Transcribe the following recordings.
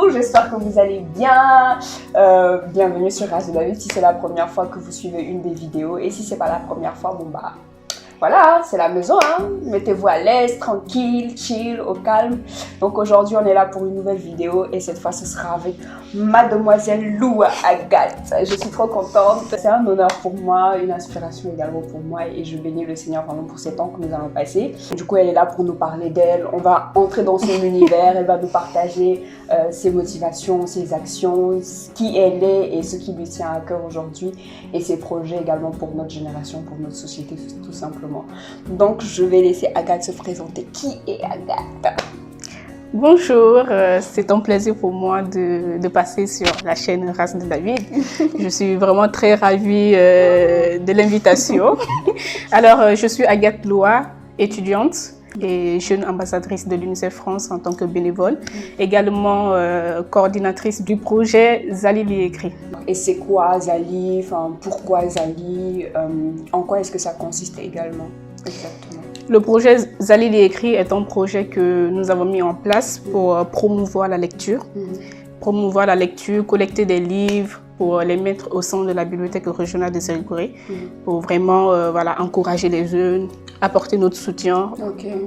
Bonjour, j'espère que vous allez bien. Bienvenue sur Race de la Vie si c'est la première fois que vous suivez une des vidéos. Et si c'est pas la première fois, bon bah voilà, c'est la maison, hein. Mettez-vous à l'aise, tranquille, chill, au calme. Donc aujourd'hui, on est là pour une nouvelle vidéo et cette fois, ce sera avec Mademoiselle Lou Agathe. Je suis trop contente. C'est un honneur pour moi, une inspiration également pour moi et je bénis le Seigneur vraiment pour ces temps que nous allons passer. Du coup, elle est là pour nous parler d'elle. On va entrer dans son univers. Elle va nous partager ses motivations, ses actions, qui elle est et ce qui lui tient à cœur aujourd'hui et ses projets également pour notre génération, pour notre société tout simplement. Donc, je vais laisser Agathe se présenter. Qui est Agathe? Bonjour, c'est un plaisir pour moi de passer sur la chaîne Race de David. Je suis vraiment très ravie de l'invitation. Alors, je suis Agathe Loua, étudiante et jeune ambassadrice de l'UNICEF France en tant que bénévole, également coordinatrice du projet Zali lit écrit. Et c'est quoi Zali? Enfin, pourquoi Zali? En quoi est-ce que ça consiste également? Exactement. Le projet Zali lit écrit est un projet que nous avons mis en place pour promouvoir la lecture. Promouvoir la lecture, collecter des livres pour les mettre au sein de la bibliothèque régionale de Zéré-Gorée, pour vraiment voilà, encourager les jeunes, apporter notre soutien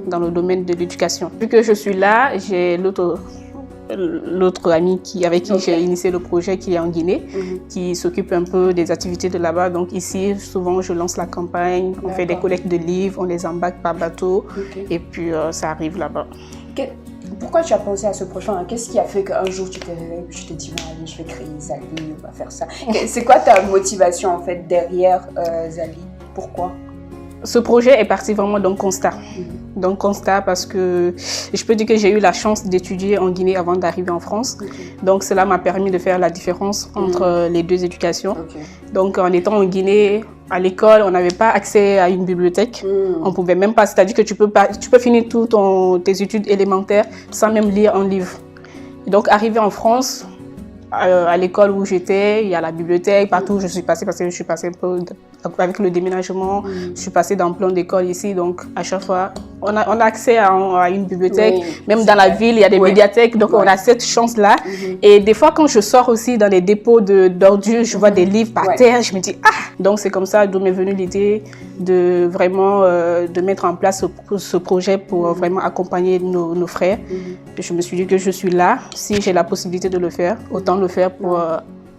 dans le domaine de l'éducation. Vu que je suis là, j'ai l'autre ami avec qui j'ai initié le projet qui est en Guinée, qui s'occupe un peu des activités de là-bas. Donc ici, souvent, je lance la campagne, on fait des collectes de livres, on les embarque par bateau et puis ça arrive là-bas. Pourquoi tu as pensé à ce projet? Qu'est-ce qui a fait qu'un jour tu t'es réveillé et tu t'es dit allez, je vais créer Zali, on va faire ça? C'est quoi ta motivation en fait derrière Zali? Pourquoi? Ce projet est parti vraiment d'un constat. D'un constat parce que je peux dire que j'ai eu la chance d'étudier en Guinée avant d'arriver en France. Donc cela m'a permis de faire la différence entre les deux éducations. Donc en étant en Guinée, à l'école, on n'avait pas accès à une bibliothèque. On pouvait même pas, c'est-à-dire que tu peux finir toutes tes études élémentaires sans même lire un livre. Et donc arrivé en France, à l'école où j'étais, il y a la bibliothèque, partout où je suis passée, parce que je suis passée un peu avec le déménagement, je suis passée dans plein d'écoles ici, donc à chaque fois, on a accès à une bibliothèque, même dans la ville, il y a des médiathèques, donc on a cette chance-là. Et des fois, quand je sors aussi dans les dépôts d'ordures, je vois des livres par terre, je me dis, ah! Donc c'est comme ça d'où m'est venue l'idée de vraiment de mettre en place ce projet pour vraiment accompagner nos frères. Et je me suis dit que je suis là, si j'ai la possibilité de le faire, autant le faire pour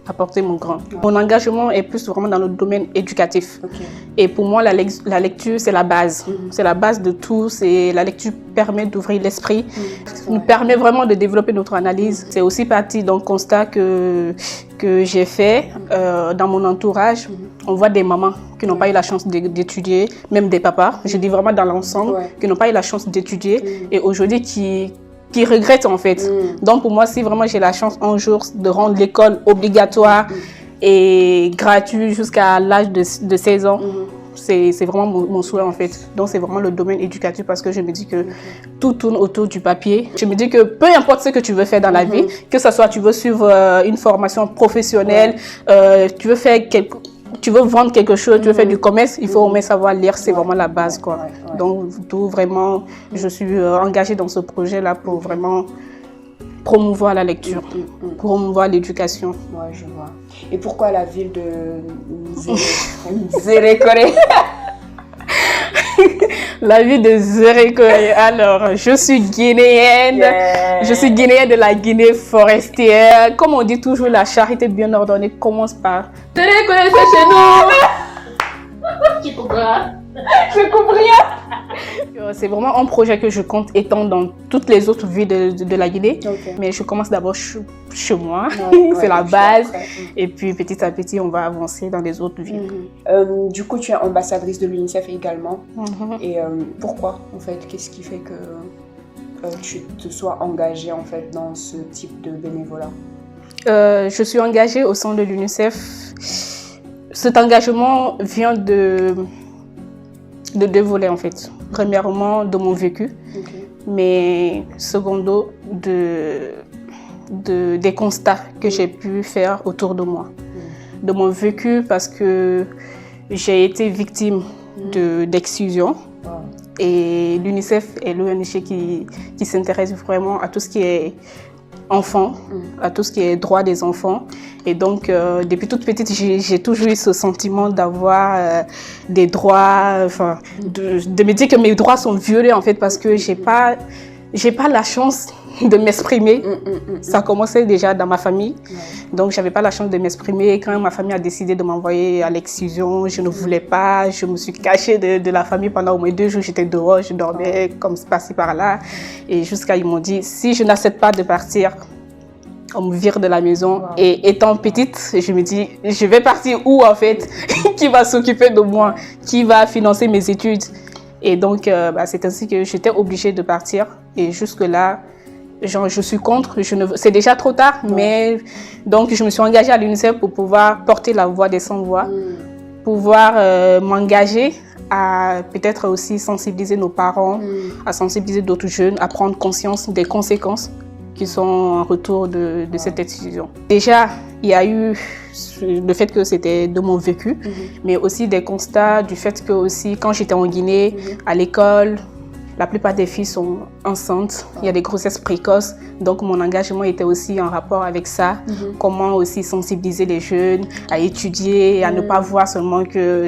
apporter mon grain. Mon engagement est plus vraiment dans le domaine éducatif. Et pour moi, la lecture, c'est la base. C'est la base de tout. La lecture permet d'ouvrir l'esprit, nous permet vraiment de développer notre analyse. C'est aussi parti d'un constat que j'ai fait dans mon entourage. On voit des mamans qui n'ont pas eu la chance d'étudier, même des papas, je dis vraiment dans l'ensemble, qui n'ont pas eu la chance d'étudier et aujourd'hui qui regrettent en fait. Donc pour moi, si vraiment j'ai la chance un jour de rendre l'école obligatoire et gratuite jusqu'à l'âge de 16 ans, c'est vraiment mon souhait en fait. Donc c'est vraiment le domaine éducatif parce que je me dis que tout tourne autour du papier. Je me dis que peu importe ce que tu veux faire dans la vie, que ce soit tu veux suivre une formation professionnelle, tu veux vendre quelque chose, tu veux faire du commerce, il faut au moins savoir lire, c'est vraiment la base quoi. Donc tout vraiment, je suis engagée dans ce projet-là pour vraiment promouvoir la lecture, promouvoir l'éducation. Ouais, je vois. Et pourquoi la ville de Zéré-Gorée? La ville de Zéré-Gorée. Alors, je suis guinéenne. Je suis guinéenne de la Guinée forestière. Comme on dit toujours, la charité bien ordonnée commence par Zéré-Gorée, c'est chez nous. Tu comprends? Je comprends rien. C'est vraiment un projet que je compte étendre dans toutes les autres villes de la Guinée. Mais je commence d'abord chez moi. C'est la base. Et puis petit à petit, on va avancer dans les autres villes. Du coup, tu es ambassadrice de l'UNICEF également. Et pourquoi en fait? Qu'est-ce qui fait que tu te sois engagée en fait dans ce type de bénévolat? Je suis engagée au sein de l'UNICEF. Cet engagement vient de deux volets en fait. Premièrement, de mon vécu, mais secondo, des constats que j'ai pu faire autour de moi. De mon vécu parce que j'ai été victime d'exclusion. Et l'UNICEF est l'ONG qui s'intéresse vraiment à tout ce qui est enfants, à tout ce qui est droit des enfants. Et donc, depuis toute petite, j'ai toujours eu ce sentiment d'avoir des droits, de me dire que mes droits sont violés en fait, parce que j'ai pas la chance de m'exprimer. Ça commençait déjà dans ma famille. Donc, j'avais pas la chance de m'exprimer. Quand ma famille a décidé de m'envoyer à l'excision, je ne voulais pas. Je me suis cachée de la famille pendant au moins 2 jours. J'étais dehors, je dormais comme par-ci par-là. Et jusqu'à ils m'ont dit, si je n'accepte pas de partir, on me vire de la maison. Et étant petite, je me dis, je vais partir où en fait? Qui va s'occuper de moi? Qui va financer mes études? Et donc, c'est ainsi que j'étais obligée de partir. Et jusque-là, je suis contre. C'est déjà trop tard, mais donc je me suis engagée à l'UNICEF pour pouvoir porter la voix des sans-voix, pouvoir m'engager à peut-être aussi sensibiliser nos parents, à sensibiliser d'autres jeunes, à prendre conscience des conséquences qui sont en retour de cette décision. Déjà, il y a eu le fait que c'était de mon vécu, mais aussi des constats du fait que aussi quand j'étais en Guinée, à l'école, la plupart des filles sont enceintes, il y a des grossesses précoces, donc mon engagement était aussi en rapport avec ça. Comment aussi sensibiliser les jeunes à étudier, à ne pas voir seulement que,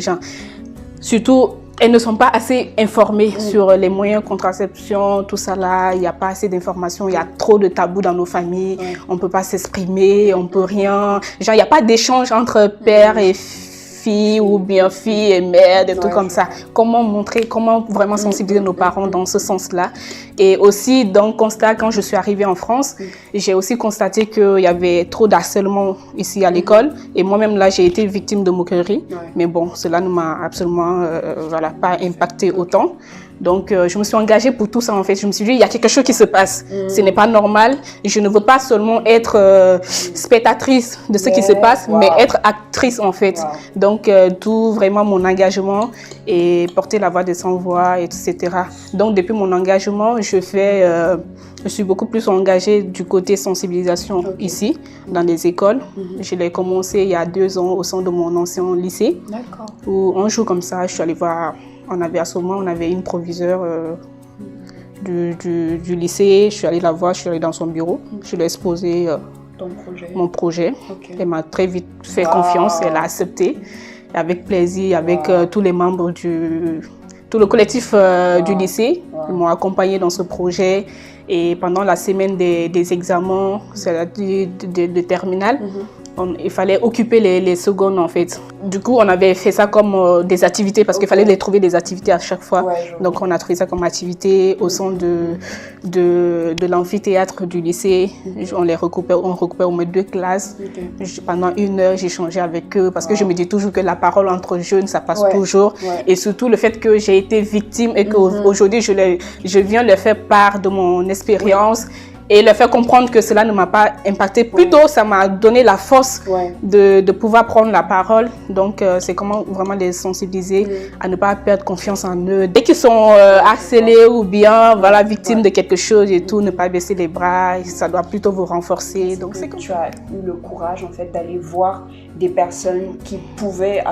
surtout, elles ne sont pas assez informées sur les moyens de contraception, tout ça là, il n'y a pas assez d'informations, il y a trop de tabous dans nos familles, on ne peut pas s'exprimer, on ne peut rien, il n'y a pas d'échange entre père et fille ou bien fille et mère, des trucs comme ça. Comment montrer, comment vraiment sensibiliser nos parents dans ce sens-là. Et aussi, dans le constat, quand je suis arrivée en France, j'ai aussi constaté qu'il y avait trop d'harcèlement ici à l'école. Et moi-même, là, j'ai été victime de moquerie. Mais bon, cela ne m'a absolument pas impacté autant. Donc, je me suis engagée pour tout ça, en fait. Je me suis dit, il y a quelque chose qui se passe. Ce n'est pas normal. Je ne veux pas seulement être spectatrice de ce qui se passe, mais être actrice, en fait. Donc, tout vraiment mon engagement et porter la voix des sans-voix, etc. Donc, depuis mon engagement, je suis beaucoup plus engagée du côté sensibilisation ici, dans les écoles. Je l'ai commencé il y a 2 ans au sein de mon ancien lycée. D'accord. Où un jour comme ça, je suis allée voir... À ce moment, on avait une proviseure du lycée. Je suis allée la voir, je suis allée dans son bureau. Je lui ai exposé mon projet. Elle m'a très vite fait confiance, elle a accepté. Et avec plaisir, avec tous les membres tout le collectif du lycée. Ils m'ont accompagnée dans ce projet. Et pendant la semaine des examens, c'est-à-dire de terminale, il fallait occuper les secondes en fait. Du coup, on avait fait ça comme des activités parce qu'il fallait les trouver des activités à chaque fois. Donc, on a trouvé ça comme activité au sein de l'amphithéâtre du lycée. On recoupait au moins 2 classes. Pendant 1 heure, j'échangeais avec eux parce que je me dis toujours que la parole entre jeunes, ça passe toujours. Et surtout, le fait que j'ai été victime et qu'aujourd'hui, je viens leur faire part de mon expérience. Et leur faire comprendre que cela ne m'a pas impacté. Plutôt, ça m'a donné la force de pouvoir prendre la parole. Donc, c'est comment vraiment les sensibiliser à ne pas perdre confiance en eux. Dès qu'ils sont harcelés ou bien victimes de quelque chose et tout, ne pas baisser les bras. Ça doit plutôt vous renforcer. Donc, c'est comme tu as eu le courage en fait d'aller voir des personnes qui pouvaient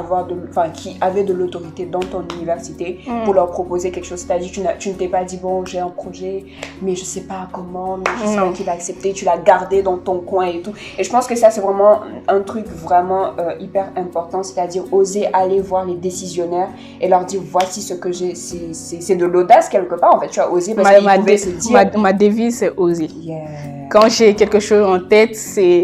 qui avaient de l'autorité dans ton université pour leur proposer quelque chose. C'est-à-dire tu ne t'es pas dit bon, j'ai un projet, mais je sais pas comment. J'espère qu'il va accepter, tu l'as gardé dans ton coin et tout. Et je pense que ça, c'est vraiment un truc vraiment hyper important, c'est-à-dire oser aller voir les décisionnaires et leur dire voici ce que j'ai. C'est de l'audace quelque part, en fait. Tu as osé parce qu'ils pouvaient se dire... Ma devise, c'est oser. Quand j'ai quelque chose en tête,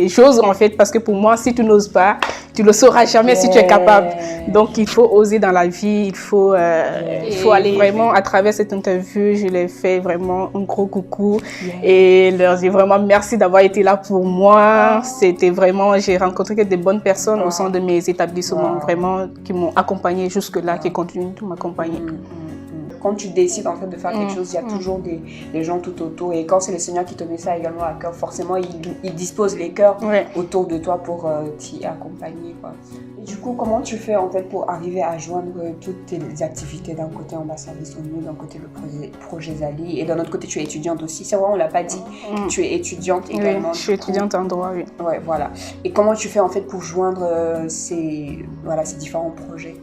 j'ose en fait, parce que pour moi, si tu n'oses pas, tu ne le sauras jamais si tu es capable. Donc, il faut oser dans la vie, il faut aller vraiment, à travers cette interview, je leur fais vraiment un gros coucou et leur dis vraiment merci d'avoir été là pour moi. C'était vraiment, j'ai rencontré des bonnes personnes au sein de mes établissements, vraiment, qui m'ont accompagnée jusque-là, qui continuent de m'accompagner. Quand tu décides en fait de faire quelque chose, il y a toujours des gens tout autour. Et quand c'est le Seigneur qui te met ça également à cœur, forcément, il dispose les cœurs autour de toi pour t'y accompagner, quoi. Et du coup, comment tu fais en fait pour arriver à joindre toutes tes activités? D'un côté, ambassadrice ONU, d'un côté, le projet Zali, et d'un autre côté, tu es étudiante aussi. C'est vrai, on ne l'a pas dit. Tu es étudiante également. Oui, je suis étudiante en droit, oui. Ouais, voilà. Et comment tu fais en fait pour joindre ces différents projets?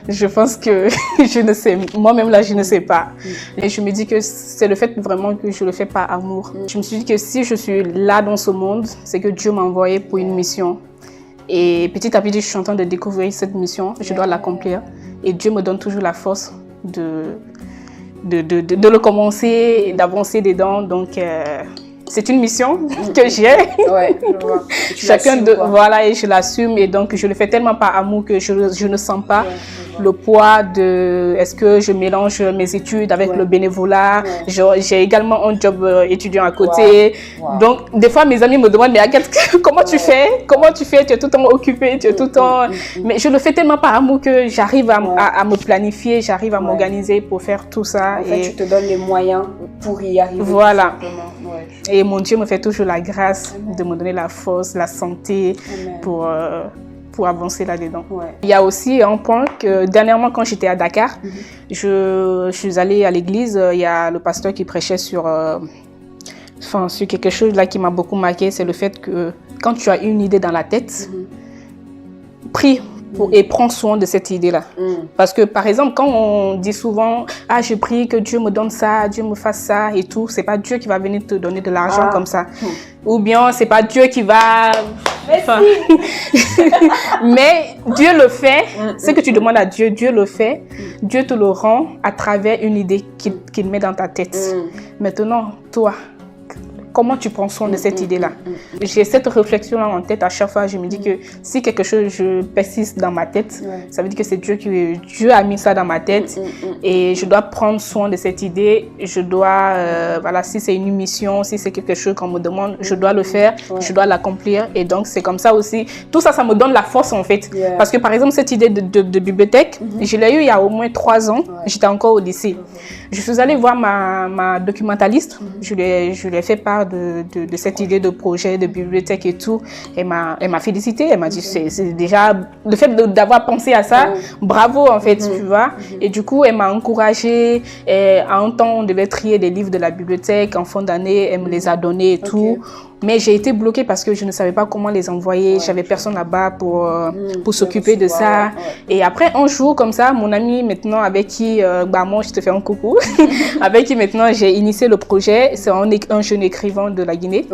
Je pense que je ne sais, moi-même là, je ne sais pas. Et je me dis que c'est le fait vraiment que je le fais par amour. Je me suis dit que si je suis là dans ce monde, c'est que Dieu m'a envoyé pour une mission. Et petit à petit, je suis en train de découvrir cette mission. Je dois l'accomplir. Et Dieu me donne toujours la force de le commencer et d'avancer dedans. Donc, c'est une mission que j'ai. Ouais, je vois. Chacun de voilà, et je l'assume, et donc je le fais tellement par amour que je ne sens pas le poids de est-ce que je mélange mes études avec le bénévolat. J'ai également un job étudiant à côté. Donc des fois mes amis me demandent mais comment tu fais tu es tout le temps occupé, tu es tout le temps, mais je le fais tellement par amour que j'arrive à me planifier, j'arrive à m'organiser pour faire tout ça. En fait, tu te donnes les moyens pour y arriver. Voilà. Et mon Dieu me fait toujours la grâce de me donner la force, la santé pour avancer là-dedans. Il y a aussi un point que dernièrement, quand j'étais à Dakar, je suis allée à l'église, il y a le pasteur qui prêchait sur quelque chose là qui m'a beaucoup marqué, c'est le fait que quand tu as une idée dans la tête, prie et prends soin de cette idée-là. Parce que, par exemple, quand on dit souvent « Ah, je prie que Dieu me donne ça, Dieu me fasse ça et tout », c'est pas Dieu qui va venir te donner de l'argent comme ça. Ou bien, c'est pas Dieu qui va... Mais Dieu le fait. Ce que tu demandes à Dieu, Dieu le fait. Dieu te le rend à travers une idée qu'il met dans ta tête. Maintenant, toi, comment tu prends soin de cette idée-là? J'ai cette réflexion-là en tête à chaque fois. Je me dis que si quelque chose je persiste dans ma tête, ça veut dire que c'est Dieu a mis ça dans ma tête et je dois prendre soin de cette idée. Je dois, si c'est une mission, si c'est quelque chose qu'on me demande, je dois le faire, je dois l'accomplir. Et donc, c'est comme ça aussi. Tout ça, ça me donne la force en fait. Parce que par exemple, cette idée de bibliothèque, je l'ai eue il y a au moins 3 ans. J'étais encore au lycée. Je suis allée voir ma documentaliste. Je lui ai fait part de cette idée de projet de bibliothèque et tout. Elle m'a félicité, elle m'a dit c'est déjà le fait d'avoir pensé à ça, bravo en fait, tu vois. Et du coup, elle m'a encouragée. À un temps, on devait trier des livres de la bibliothèque en fin d'année, elle me les a donnés et tout. Mais j'ai été bloquée parce que je ne savais pas comment les envoyer. J'avais personne là-bas pour s'occuper de ça. Et après, un jour, comme ça, mon ami maintenant avec qui, moi, je te fais un coucou, avec qui maintenant j'ai initié le projet, c'est un jeune écrivain de la Guinée.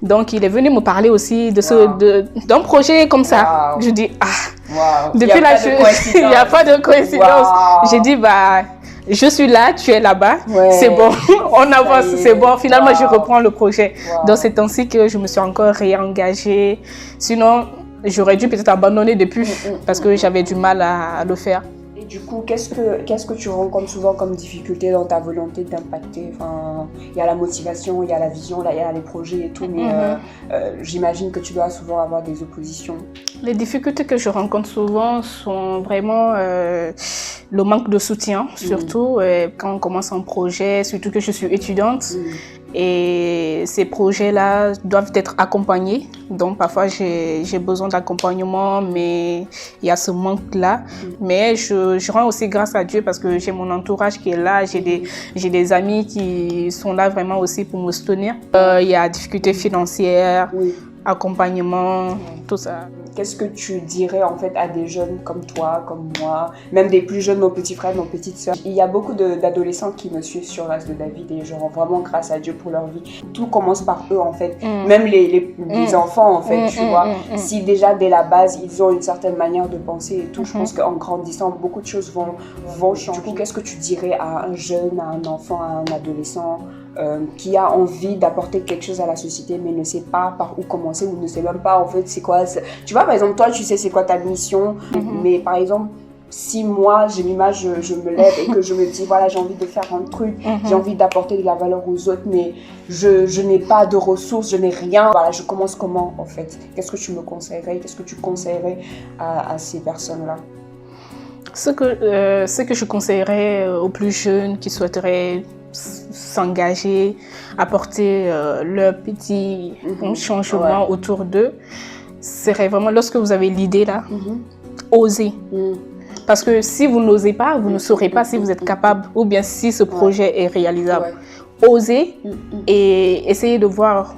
Donc, il est venu me parler aussi d'un projet comme ça. Je dis, depuis là, il n'y a pas de coïncidence. J'ai dit, je suis là, tu es là-bas, c'est bon, on avance, c'est bon. Finalement, je reprends le projet. Donc, c'est ainsi que je me suis encore réengagée. Sinon, j'aurais dû peut-être abandonner depuis parce que j'avais du mal à le faire. Et du coup, qu'est-ce que tu rencontres souvent comme difficulté dans ta volonté d'impacter? Enfin, il y a la motivation, il y a la vision, il y a les projets et tout, mais j'imagine que tu dois souvent avoir des oppositions. Les difficultés que je rencontre souvent sont vraiment le manque de soutien, surtout quand on commence un projet, surtout que je suis étudiante. Et ces projets-là doivent être accompagnés. Donc parfois j'ai besoin d'accompagnement, mais il y a ce manque-là. Mais je rends aussi grâce à Dieu parce que j'ai mon entourage qui est là. J'ai des amis qui sont là vraiment aussi pour me soutenir. Il y a difficultés financières, accompagnement, tout ça. Qu'est-ce que tu dirais en fait à des jeunes comme toi, comme moi, même des plus jeunes, nos petits frères, nos petites sœurs? Il y a beaucoup d'adolescents qui me suivent sur l'As de David et je rends vraiment grâce à Dieu pour leur vie. Tout commence par eux en fait, même les enfants en fait, tu vois. Si déjà dès la base ils ont une certaine manière de penser et tout, je pense qu'en grandissant beaucoup de choses vont changer. Du coup, qu'est-ce que tu dirais à un jeune, à un enfant, à un adolescent qui a envie d'apporter quelque chose à la société mais ne sait pas par où commencer ou ne sait même pas en fait c'est quoi, tu vois, par exemple toi tu sais c'est quoi ta mission, mais par exemple si moi j'ai l'image, je me lève et que je me dis voilà j'ai envie de faire un truc, j'ai envie d'apporter de la valeur aux autres mais je n'ai pas de ressources, je n'ai rien, voilà, je commence comment en fait? Qu'est-ce que tu me conseillerais, qu'est-ce que tu conseillerais à ces personnes-là? Ce que je conseillerais aux plus jeunes qui souhaiteraient s'engager, apporter leur petit changement autour d'eux, serait vraiment lorsque vous avez l'idée là, osez. Parce que si vous n'osez pas, vous ne saurez pas si vous êtes capable ou bien si ce projet est réalisable. Osez et essayez de voir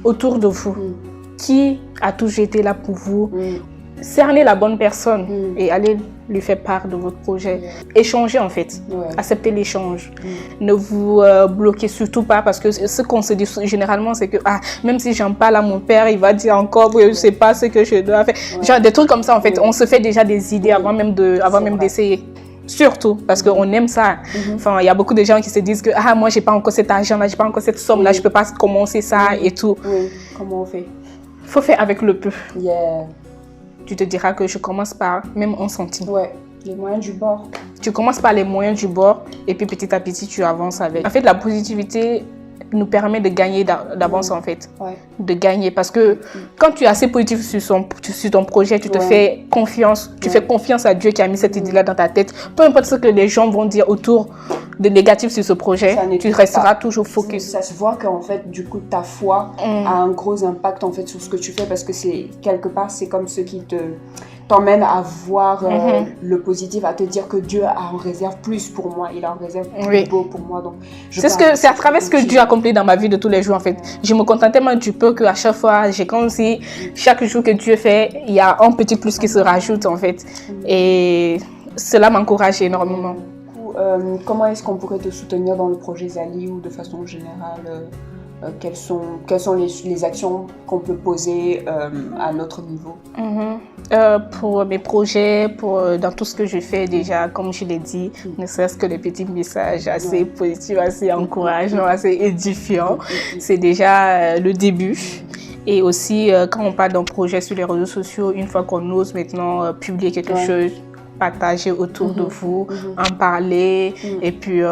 autour de vous qui a toujours été là pour vous. Cernez la bonne personne et allez lui faire part de votre projet. Échangez en fait, acceptez l'échange. Ne vous bloquez surtout pas parce que ce qu'on se dit généralement c'est que même si j'en parle à mon père, il va dire encore que je sais pas ce que je dois faire. Genre des trucs comme ça en fait, on se fait déjà des idées avant même d'essayer. Surtout parce qu'on aime ça. Enfin, il y a beaucoup de gens qui se disent que moi j'ai pas encore cet argent-là, j'ai pas encore cette somme-là, je peux pas commencer ça et tout. Oui, comment on fait? Faut faire avec le peu. Yeah. Tu te diras que je commence par même 1 centime. Ouais, les moyens du bord. Tu commences par les moyens du bord et puis petit à petit tu avances avec. En fait, la positivité nous permet de gagner d'avance en fait. De gagner parce que quand tu es assez positif sur ton projet, tu te fais confiance. Tu fais confiance à Dieu qui a mis cette idée-là dans ta tête. Peu importe ce que les gens vont dire autour de négatif sur ce projet, tu resteras toujours focus. Ça se voit qu'en fait, du coup, ta foi a un gros impact en fait sur ce que tu fais parce que c'est quelque part, c'est comme ce qui t'emmène à voir le positif, à te dire que Dieu a en réserve plus pour moi, il a en réserve plus beau pour moi. Donc, c'est à travers ce que Dieu accomplit dans ma vie de tous les jours en fait. Je me contente tellement du peu qu'à chaque fois, j'ai comme si chaque jour que Dieu fait, il y a un petit plus qui se rajoute en fait. Et cela m'encourage énormément. Comment est-ce qu'on pourrait te soutenir dans le projet Zali ou de façon générale quelles sont les actions qu'on peut poser à notre niveau? Pour mes projets, dans tout ce que je fais déjà, comme je l'ai dit, ne serait-ce que les petits messages assez positifs, assez encourageants, assez édifiants, c'est déjà le début. Et aussi, quand on parle d'un projet sur les réseaux sociaux, une fois qu'on ose maintenant publier quelque chose, partager autour de vous, en parler. Et puis,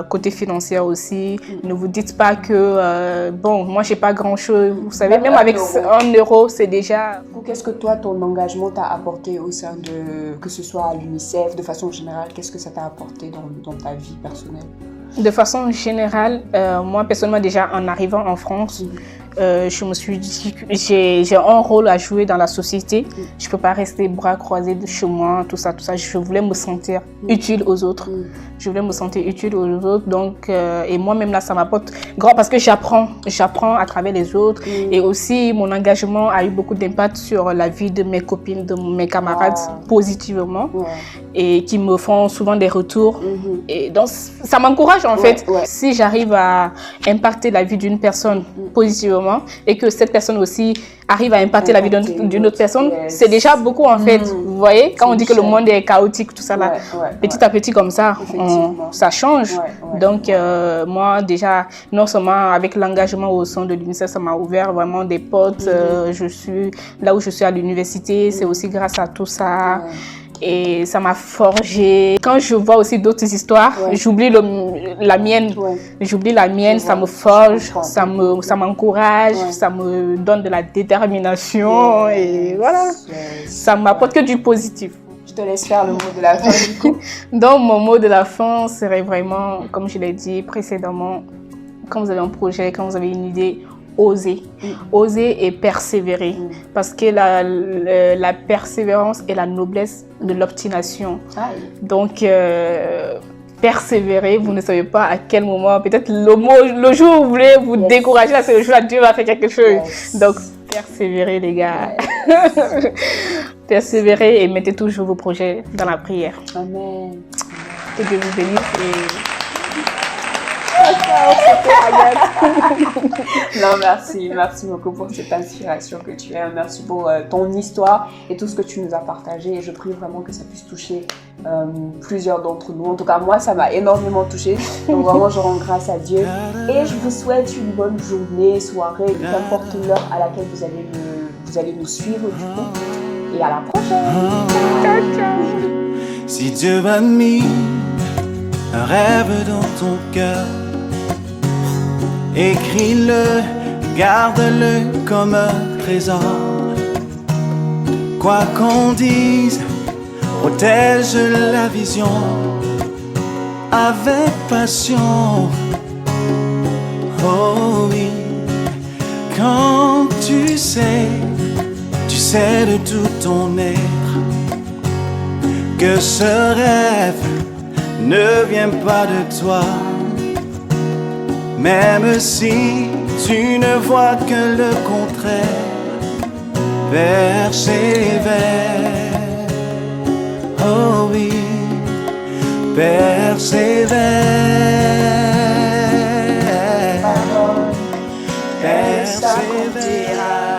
côté financier aussi, ne vous dites pas que, moi, j'ai pas grand-chose. Vous savez, même avec 1 euro, c'est déjà... Qu'est-ce que toi, ton engagement t'a apporté au sein de, que ce soit à l'UNICEF, de façon générale, qu'est-ce que ça t'a apporté dans ta vie personnelle? De façon générale, moi, personnellement, déjà, en arrivant en France, je me suis dit que j'ai un rôle à jouer dans la société. Je ne peux pas rester bras croisés de chez moi, tout ça. Je voulais me sentir utile aux autres. Je voulais me sentir utile aux autres. Donc, et moi-même, là, ça m'apporte grand parce que j'apprends à travers les autres. Et aussi, mon engagement a eu beaucoup d'impact sur la vie de mes copines, de mes camarades, positivement. Et qui me font souvent des retours. Et donc, ça m'encourage, en fait. Si j'arrive à impacter la vie d'une personne positivement, et que cette personne aussi arrive à impacter la vie d'une autre personne, c'est déjà beaucoup en fait. Vous voyez, quand on dit que le monde est chaotique, tout ça là, petit à petit comme ça, ça change. Donc moi déjà, non seulement avec l'engagement au sein de l'UNICEF, ça m'a ouvert vraiment des portes. Je suis là où je suis à l'université, c'est aussi grâce à tout ça. Et ça m'a forgé. Quand je vois aussi d'autres histoires, j'oublie la mienne. J'oublie la mienne, ça me forge, ça m'encourage, ça me donne de la détermination. Et voilà, ça m'apporte que du positif. Je te laisse faire le mot de la fin du coup. Donc mon mot de la fin serait vraiment, comme je l'ai dit précédemment, quand vous avez un projet, quand vous avez une idée, oser et persévérer parce que la persévérance est la noblesse de l'obstination. Donc persévérer, vous ne savez pas à quel moment, peut-être le jour où vous voulez vous décourager, là c'est le jour où Dieu va faire quelque chose. Donc persévérez les gars. Persévérez et mettez toujours vos projets dans la prière. Amen. Que Dieu vous bénisse Non, merci beaucoup pour cette inspiration que tu as. Merci pour ton histoire et tout ce que tu nous as partagé. Et je prie vraiment que ça puisse toucher plusieurs d'entre nous. En tout cas, moi, ça m'a énormément touchée. Donc vraiment, je rends grâce à Dieu. Et je vous souhaite une bonne journée, soirée, qu'importe l'heure à laquelle vous allez nous suivre du coup. Et à la prochaine. Ciao, ciao. Si Dieu a mis un rêve dans ton cœur, écris-le, garde-le comme un trésor. Quoi qu'on dise, protège la vision avec passion. Oh oui, quand tu sais de tout ton être que ce rêve ne vient pas de toi. Même si tu ne vois que le contraire, persévère. Oh oui, persévère. Elle s'accomplira.